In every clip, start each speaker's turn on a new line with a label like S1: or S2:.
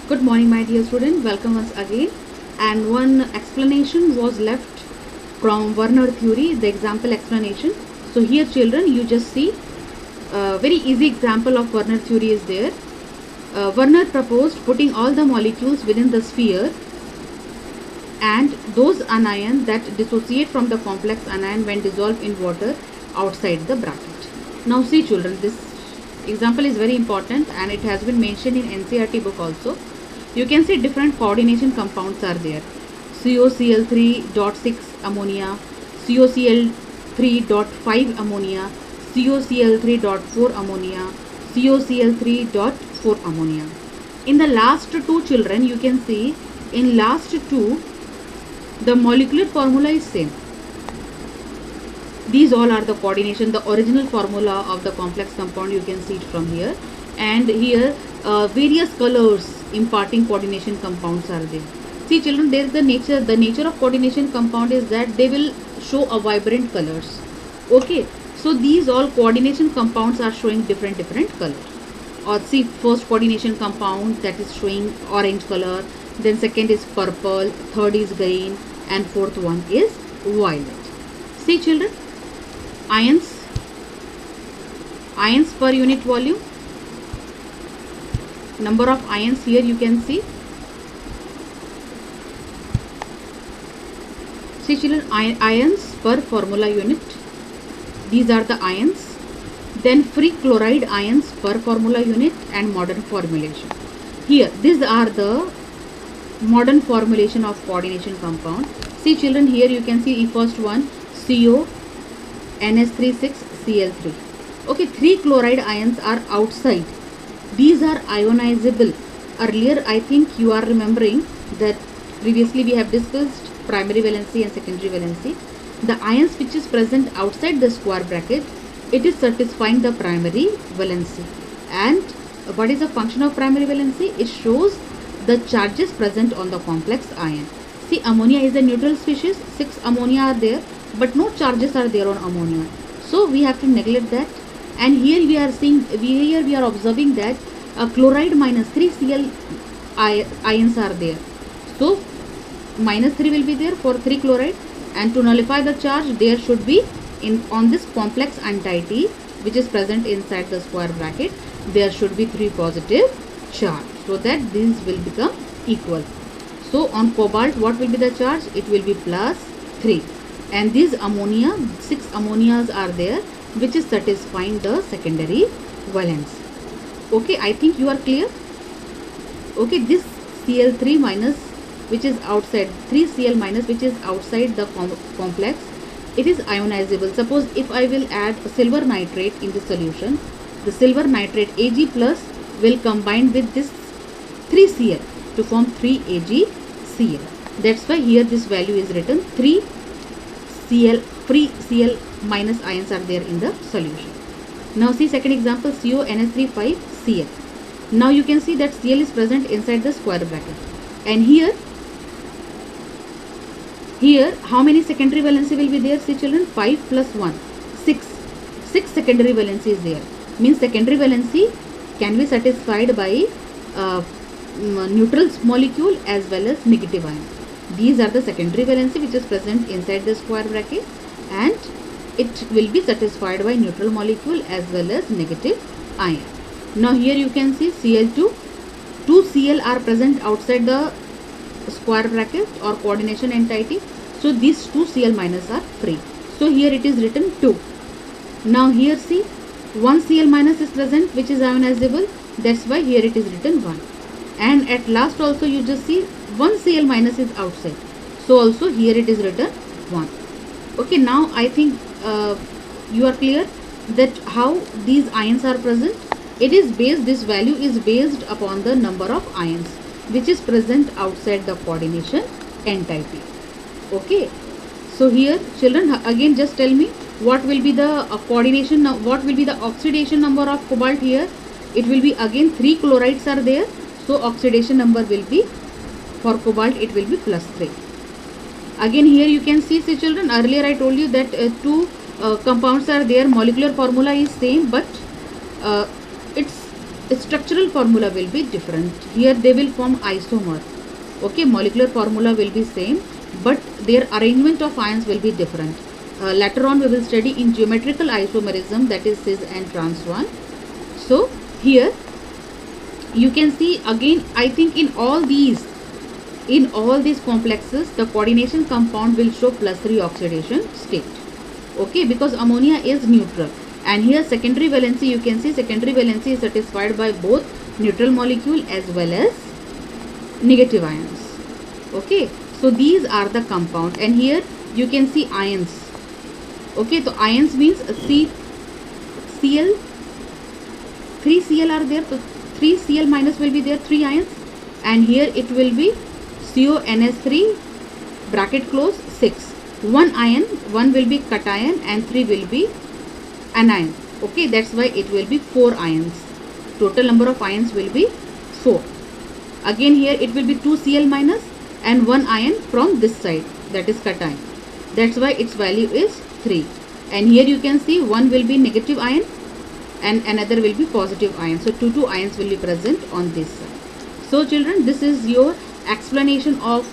S1: Good morning, my dear student. Welcome once again. And one explanation was left from Werner theory, the example explanation. So here, children, you just see a very easy example of Werner theory is there. Werner proposed putting all the molecules within the sphere and those anions that dissociate from the complex anion when dissolved in water outside the bracket. Now see, children, this example is very important and it has been mentioned in NCERT book also. You can see different coordination compounds are there. COCl3.6 ammonia, COCl3.5 ammonia, COCl3.4 ammonia, COCl3.4 ammonia. In the last two, children, you can see in last two the molecular formula is same. These all are the coordination, the original formula of the complex compound. You can see it from here, and here various colors imparting coordination compounds are there. See, children, there is the nature of coordination compound is that they will show a vibrant colors. Okay, so these all coordination compounds are showing different color. Or see, first coordination compound that is showing orange color, then second is purple, third is green, and fourth one is violet. See, children, ions per unit volume, number of ions here you can see. See, children, ions per formula unit, these are the ions. Then free chloride ions per formula unit and modern formulation. Here, these are the modern formulation of coordination compound. See, children, here you can see the first one, CO NS36Cl3. Okay, 3 chloride ions are outside. These are ionizable. Earlier, I think you are remembering that previously we have discussed primary valency and secondary valency. The ions which is present outside the square bracket, it is satisfying the primary valency. And what is the function of primary valency? It shows the charges present on the complex ion. See, ammonia is a neutral species. 6 ammonia are there, but no charges are there on ammonia. So we have to neglect that. And here we are seeing, here we are observing that a chloride minus 3 Cl ions are there. So minus 3 will be there for 3 chloride, and to nullify the charge, there should be on this complex entity which is present inside the square bracket, there should be 3 positive charge, so that these will become equal. So on cobalt, what will be the charge? It will be plus 3, and these ammonia, 6 ammonias are there which is satisfying the secondary valence. Okay, I think you are clear. Okay, this Cl3 minus which is outside, 3Cl minus which is outside the complex, it is ionizable. Suppose if I will add silver nitrate in the solution, the silver nitrate Ag plus will combine with this 3Cl to form 3AgCl. That's why here this value is written, 3Cl, free Cl minus ions are there in the solution. Now see second example, CONS35Cl. Now you can see that Cl is present inside the square bracket, and here how many secondary valency will be there? See, children, 5 plus 1, 6. 6 secondary valency is there. Means secondary valency can be satisfied by neutral molecule as well as negative ion. These are the secondary valency which is present inside the square bracket, and it will be satisfied by neutral molecule as well as negative ion. Now here you can see Cl2, 2 Cl are present outside the square bracket or coordination entity, so these 2 Cl minus are free. So here it is written 2. Now here see, 1 Cl minus is present which is ionizable, that's why here it is written 1. And at last also you just see 1 Cl minus is outside, so also here it is written 1. Okay, now I think you are clear that how these ions are present. It is based, this value is based upon the number of ions which is present outside the coordination entity. Okay, so here children, again just tell me what will be the coordination, what will be the oxidation number of cobalt here? It will be again 3 chlorides are there, so oxidation number will be, for cobalt it will be plus 3. Again here you can see children, earlier I told you that 2 compounds are there, molecular formula is same, but its structural formula will be different. Here they will form isomer. Okay, molecular formula will be same, but their arrangement of ions will be different. Later on we will study in geometrical isomerism, that is cis and trans one. So here you can see again, I think in all these complexes the coordination compound will show +3 oxidation state. Okay, because ammonia is neutral, and here secondary valency, you can see secondary valency is satisfied by both neutral molecule as well as negative ions. Okay, so these are the compound, and here you can see ions. Okay, so ions means Cl, 3 Cl are there, so 3 Cl minus will be there, 3 ions, and here it will be CONS3 bracket close 6. 1 ion, 1 will be cation and 3 will be anion. Okay, that's why it will be 4 ions. Total number of ions will be 4. Again here it will be 2 Cl minus and 1 ion from this side, that is cation. That's why its value is 3. And here you can see one will be negative ion and another will be positive ion. So 2 ions will be present on this side. So children, this is your explanation of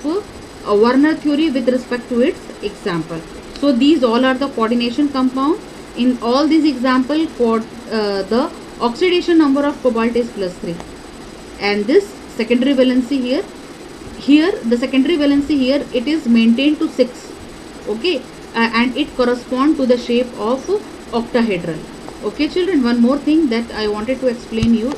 S1: Werner theory with respect to its example. So these all are the coordination compound. In all these example, the oxidation number of cobalt is +3, and this secondary valency here the secondary valency here it is maintained to 6. Okay, and it corresponds to the shape of octahedral. Okay children, one more thing that I wanted to explain you.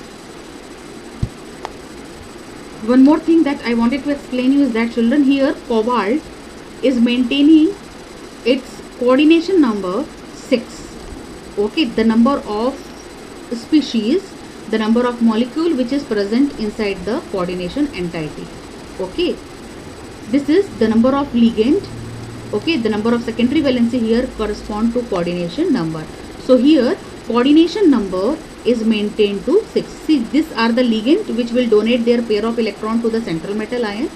S1: Is that children, here cobalt is maintaining its coordination number 6. Okay, the number of species, the number of molecule which is present inside the coordination entity. Okay, this is the number of ligand. Okay, the number of secondary valency here correspond to coordination number. So here coordination number is maintained to 6. See, these are the ligand which will donate their pair of electron to the central metal ion.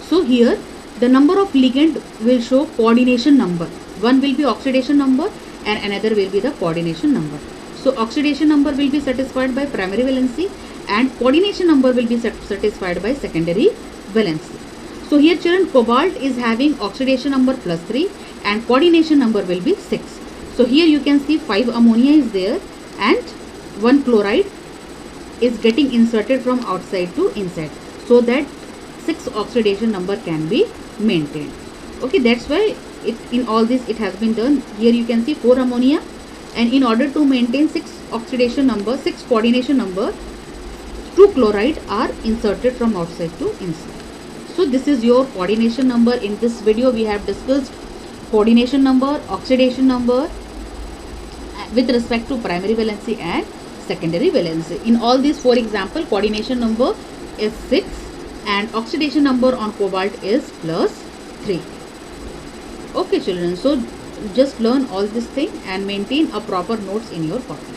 S1: So here the number of ligand will show coordination number. One will be oxidation number and another will be the coordination number. So oxidation number will be satisfied by primary valency and coordination number will be satisfied by secondary valency. So here children, cobalt is having oxidation number +3 and coordination number will be 6. So here you can see 5 ammonia is there and 1 chloride is getting inserted from outside to inside, so that 6 oxidation number can be maintained. Okay, that's why in all this it has been done. Here you can see 4 ammonia, and in order to maintain 6 oxidation number, 6 coordination number, 2 chloride are inserted from outside to inside. So this is your coordination number. In this video we have discussed coordination number, oxidation number with respect to primary valency and secondary valency. In all these 4 example, coordination number is 6 and oxidation number on cobalt is +3. Okay children, so just learn all this thing and maintain a proper notes in your copy.